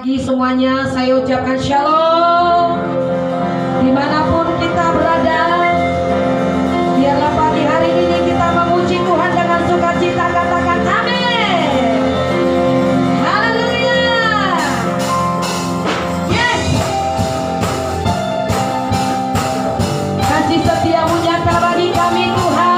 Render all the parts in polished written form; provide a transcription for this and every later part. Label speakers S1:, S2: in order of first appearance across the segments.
S1: pagi semuanya, saya ucapkan shalom dimanapun kita berada. Biarlah pagi hari ini kita memuji Tuhan dengan sukacita, katakan amin. Haleluya. Yes. Kasih setiamu nyata bagi kami Tuhan.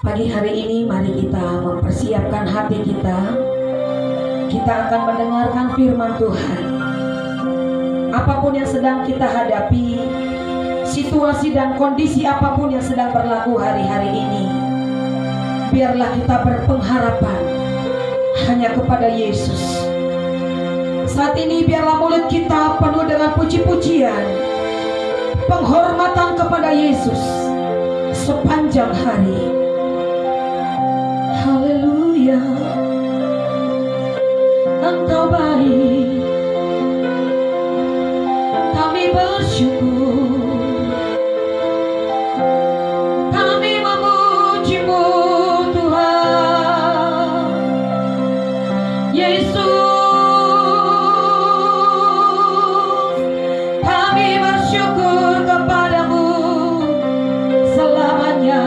S1: Pagi hari ini mari kita mempersiapkan hati kita. Kita akan mendengarkan firman Tuhan. Apapun yang sedang kita hadapi, situasi dan kondisi apapun yang sedang berlaku hari-hari ini, biarlah kita berpengharapan hanya kepada Yesus. Saat ini biarlah mulut kita penuh dengan puji-pujian, penghormatan kepada Yesus sepanjang hari. Haleluya, Engkau baik, kami bersyukur, kami memuji-Mu Tuhan Yesus. Kami bersyukur kepada-Mu selamanya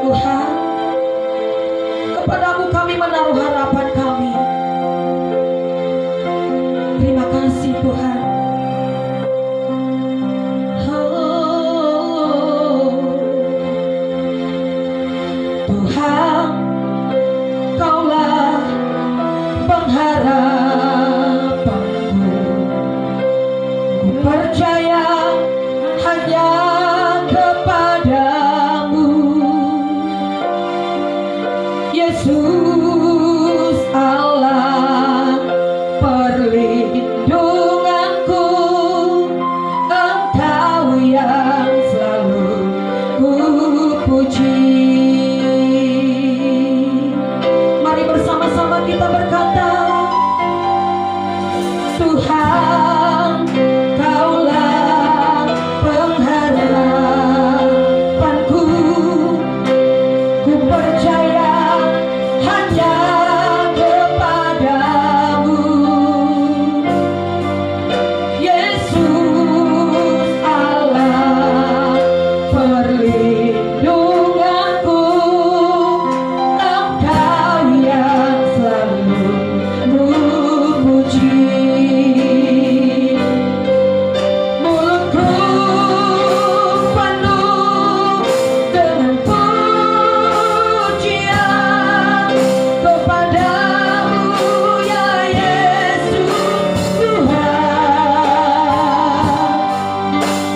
S1: Tuhan. Kepadamu kami menaruh harapan kami. memuji. Mari bersama-sama kita berkata, Tuhan, Kaulah pengharapanku. Ku percaya hanya kepadamu, Yesus Allah perlindunganku. Engkau yang selalu memuji. Mulutku penuh dengan pujian kepadamu, ya Yesus Tuhan.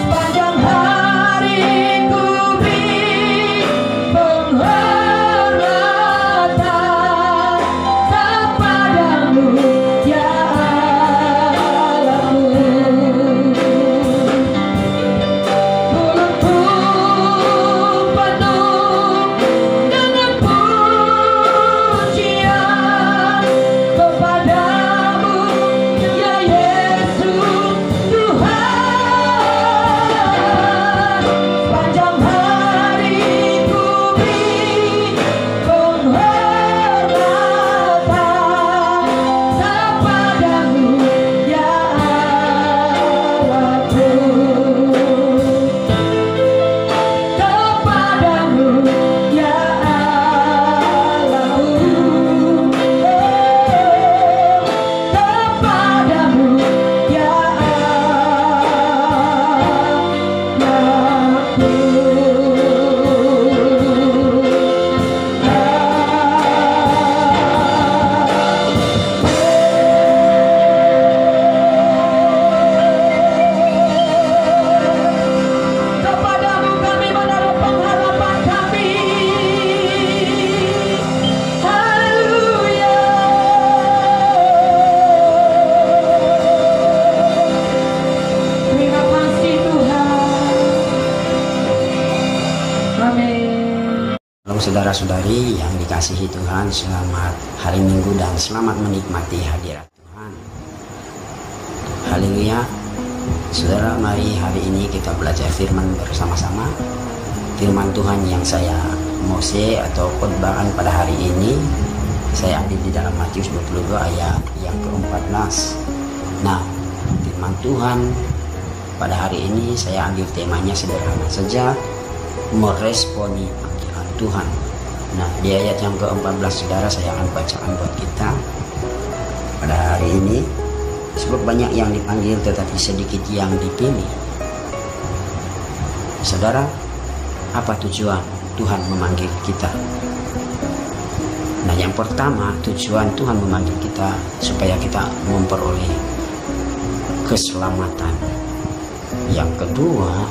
S1: Sepanjang hari ku beri penghormatan kepadamu, ya Allahku. Mulutku penuh dengan pujian kepadamu, ya Yesus Tuhan. Sepanjang hari ku beri penghormatan kepadamu, ya Allahku. Kepadamu, ya Allahku. Kepadamu, ya Kepadamu kami menaruh pengharapan kami. Haleluya. Terima kasih Tuhan. Amin.
S2: Halo saudara-saudari yang dikasihi Tuhan, selamat hari Minggu dan selamat menikmati hadirat Tuhan. Haleluya. Saudara, mari hari ini kita belajar firman bersama-sama. Firman Tuhan yang saya mose atau khotbahan pada hari ini saya ambil di dalam Matius 22 ayat yang ke-14. Nah, firman Tuhan pada hari ini saya ambil temanya sederhana saja, meresponi panggilan Tuhan. Nah, di ayat yang ke-14 saudara, saya akan bacakan buat kita pada hari ini. Sebab banyak yang dipanggil tetapi sedikit yang dipilih. Saudara, apa tujuan Tuhan memanggil kita? Nah, yang pertama, tujuan Tuhan memanggil kita supaya kita memperoleh keselamatan. Yang kedua,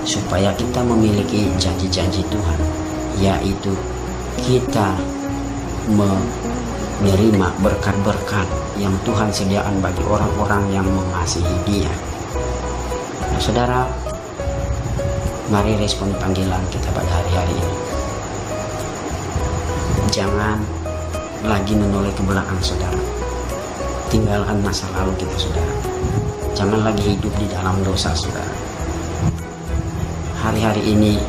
S2: supaya kita memiliki janji-janji Tuhan, yaitu kita menerima berkat-berkat yang Tuhan sediakan bagi orang-orang yang mengasihi Dia. Nah, saudara, mari respon panggilan kita pada hari-hari ini. Jangan lagi menoleh ke belakang, saudara. Tinggalkan masa lalu kita, saudara. Jangan lagi hidup di dalam dosa, saudara. Hari-hari ini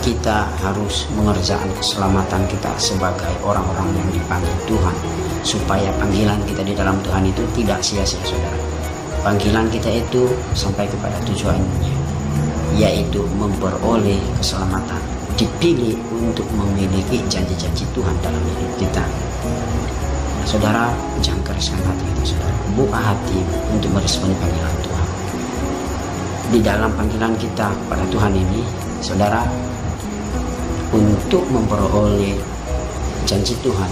S2: kita harus mengerjakan keselamatan kita sebagai orang-orang yang dipanggil Tuhan, supaya panggilan kita di dalam Tuhan itu tidak sia-sia, saudara. Panggilan kita itu sampai kepada tujuannya, yaitu memperoleh keselamatan, dipilih untuk memiliki janji-janji Tuhan dalam hidup kita. Nah, saudara, jangan kereskan hati kita, saudara. Buka hati untuk meresponi panggilan Tuhan. Di dalam panggilan kita pada Tuhan ini, saudara, untuk memperoleh janji Tuhan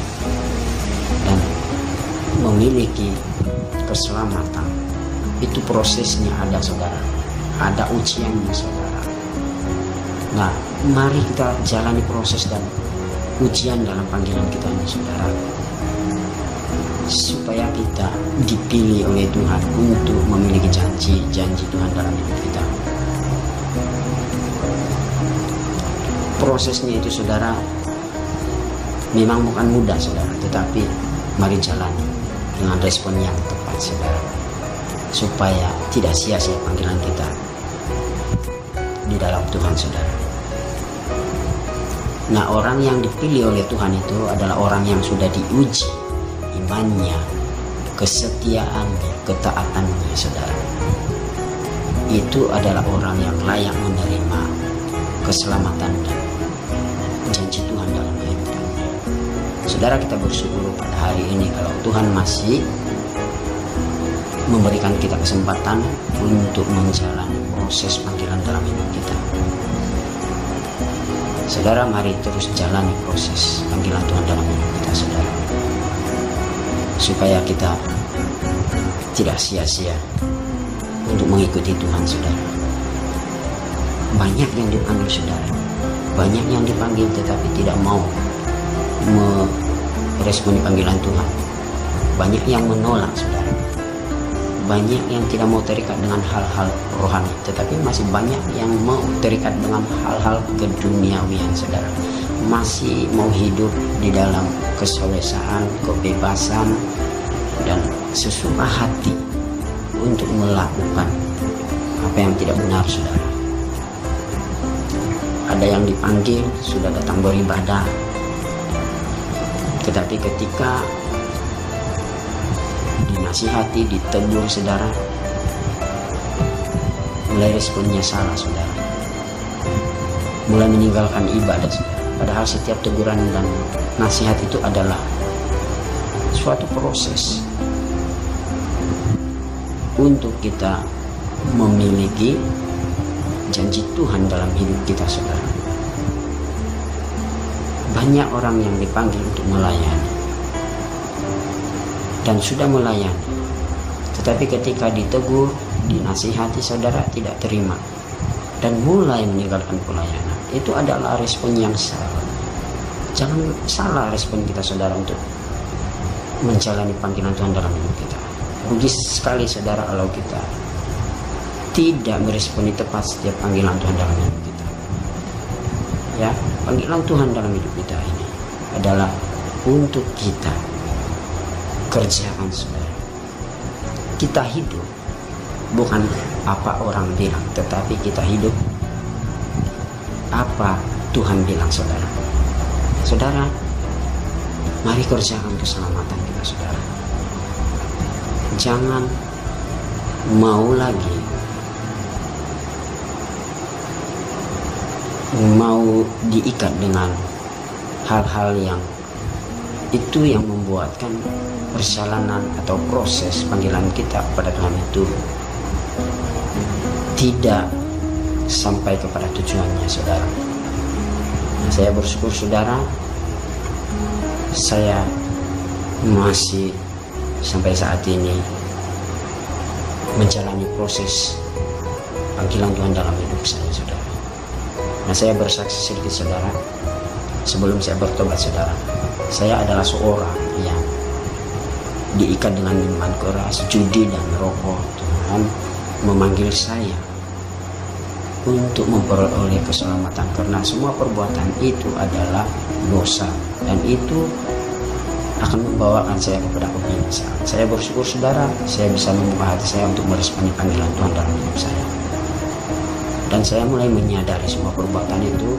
S2: dan memiliki keselamatan, itu prosesnya ada, saudara. Ada ujiannya, saudara. Nah, mari kita jalani proses dan ujian dalam panggilan kita ini, saudara, supaya kita dipilih oleh Tuhan untuk memiliki janji-janji Tuhan dalam hidup kita. prosesnya itu saudara memang bukan mudah saudara, tetapi mari jalani dengan respon yang tepat saudara, supaya tidak sia-sia panggilan kita di dalam Tuhan saudara. Nah, orang yang dipilih oleh Tuhan itu adalah orang yang sudah diuji imannya, kesetiaannya, ketaatannya saudara. Itu adalah orang yang layak menerima keselamatan dan janji Tuhan dalam hidupnya. Saudara, kita bersyukur pada hari ini kalau Tuhan masih memberikan kita kesempatan untuk menjalani proses panggilan dalam hidup kita. Saudara, mari terus jalani proses panggilan Tuhan dalam hidup kita saudara, supaya kita tidak sia-sia untuk mengikuti Tuhan saudara. Banyak yang dipanggil saudara, banyak yang dipanggil tetapi tidak mau meresponi panggilan Tuhan. Banyak yang menolak saudara, banyak yang tidak mau terikat dengan hal-hal rohani, tetapi masih banyak yang mau terikat dengan hal-hal keduniawian saudara. Masih mau hidup di dalam keselesaan, kebebasan, dan sesuka hati untuk melakukan apa yang tidak benar saudara. Ada yang dipanggil sudah datang beribadah, tetapi ketika dinasihati, ditegur saudara, mulai responnya salah saudara, mulai meninggalkan ibadah saudara. Padahal setiap teguran dan nasihat itu adalah suatu proses untuk kita memiliki janji Tuhan dalam hidup kita saudara. Banyak orang yang dipanggil untuk melayani dan sudah melayani, tetapi ketika ditegur, dinasihati saudara tidak terima dan mulai meninggalkan pelayanan. Itu adalah respon yang salah. Jangan salah respon kita saudara untuk menjalani panggilan Tuhan dalam hidup kita. Rugi sekali saudara kalau kita tidak meresponi tepat setiap panggilan Tuhan dalam hidup kita. Ya, panggilan Tuhan dalam hidup kita ini adalah untuk kita kerjakan saudara. Kita hidup bukan apa orang bilang, tetapi kita hidup apa Tuhan bilang saudara. Saudara, mari kerjakan keselamatan kita saudara. Jangan mau lagi mau diikat dengan hal-hal yang itu yang membuatkan perjalanan atau proses panggilan kita kepada Tuhan itu tidak sampai kepada tujuannya saudara. Saya bersyukur saudara, saya masih sampai saat ini menjalani proses panggilan Tuhan dalam hidup saya saudara. Nah, saya bersaksi sedikit saudara, sebelum saya bertobat saudara, saya adalah seorang yang diikat dengan minuman keras, judi dan rokok. Tuhan memanggil saya untuk memperoleh keselamatan, karena semua perbuatan itu adalah dosa dan itu akan membawakan saya kepada kebinasaan. Saya bersyukur saudara, saya bisa membuka hati saya untuk meresponi panggilan Tuhan dalam hidup saya. Dan saya mulai menyadari semua perbuatan itu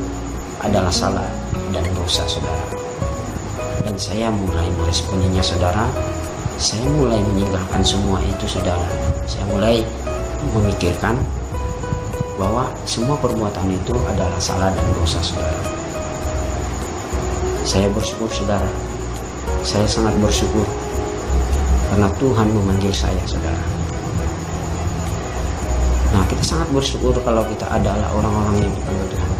S2: adalah salah dan dosa saudara. Dan saya mulai meresponinya saudara. Saya mulai meninggalkan semua itu saudara. Saya mulai memikirkan bahwa semua perbuatan itu adalah salah dan dosa saudara. Saya bersyukur saudara. Saya sangat bersyukur karena Tuhan memanggil saya saudara. Nah, kita sangat bersyukur kalau kita adalah orang-orang yang dipanggil Tuhan.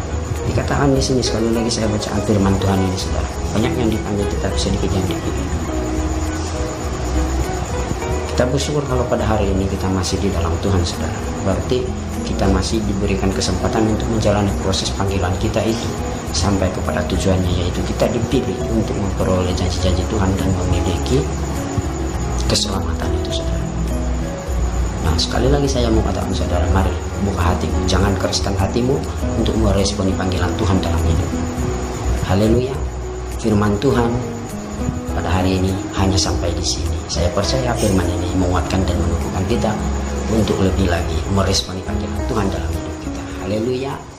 S2: Dikatakan di sini sekali lagi saya baca firman Tuhan ini saudara. Banyak yang dipanggil tetapi sedikit yang dipilih. Kita bersyukur kalau pada hari ini kita masih di dalam Tuhan saudara. Berarti kita masih diberikan kesempatan untuk menjalani proses panggilan kita itu sampai kepada tujuannya, yaitu kita dipilih untuk memperoleh janji-janji Tuhan dan memiliki keselamatan itu saudara. Nah, sekali lagi saya mau katakan saudara, mari buka hatimu, jangan kereskan hatimu untuk meresponi panggilan Tuhan dalam hidup. Haleluya. Firman Tuhan pada hari ini hanya sampai di sini. Saya percaya firman ini menguatkan dan menumbuhkan kita untuk lebih lagi meresponi panggilan Tuhan dalam hidup kita. Haleluya.